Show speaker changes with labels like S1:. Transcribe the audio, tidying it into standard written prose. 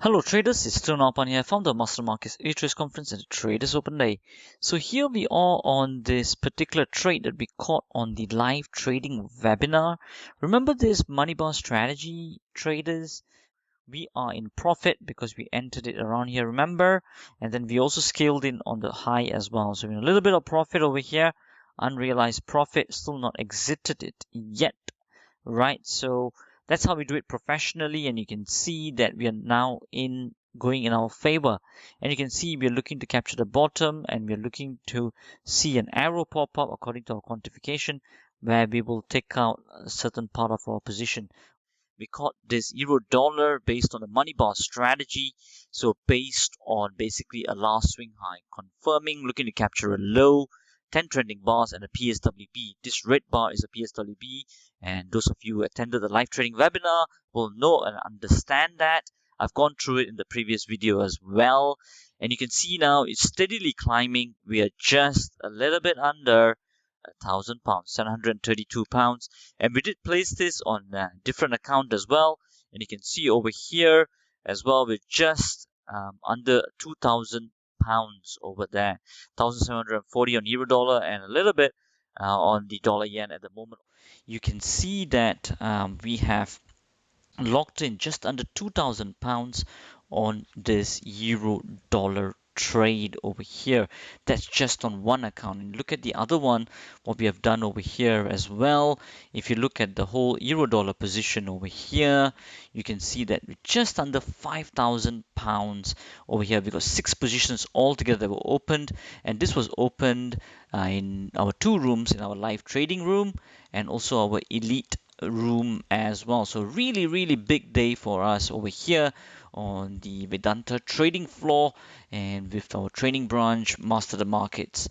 S1: Hello traders, it's Tun Alpan here, founder of Master Markets A-Trades Conference and the Traders Open Day. So here we are on this particular trade that we caught on the live trading webinar. Remember this money bar strategy, traders? We are in profit because we entered it around here, remember? And then we also scaled in on the high as well. So we're in a little bit of profit over here, unrealized profit, still not exited it yet, right? So that's how we do it professionally, and you can see that we are now going in our favor, and you can see we are looking to capture the bottom, and we are looking to see an arrow pop up according to our quantification where we will take out a certain part of our position. We caught this euro dollar based on the money bar strategy, so based on basically a last swing high confirming, looking to capture a low, 10 trending bars and a PSWB. This red bar is a PSWB, and those of you who attended the live trading webinar will know and understand that. I've gone through it in the previous video as well, and you can see now it's steadily climbing. We are just a little bit under £1,000, £732, and we did place this on a different account as well, and you can see over here as well we're just under £2,000 over there, 1,740 on euro dollar and a little bit on the dollar yen at the moment. You can see that we have locked in just under £2,000 on this euro dollar trade over here. That's just on one account. And look at the other one, what we have done over here as well. If you look at the whole euro dollar position over here, you can see that we're just under £5,000 over here. We got 6 positions altogether that were opened, and this was opened in our 2 rooms, in our live trading room and also our elite room as well. So really big day for us over here on the Vedanta trading floor and with our trading branch, Master the Markets.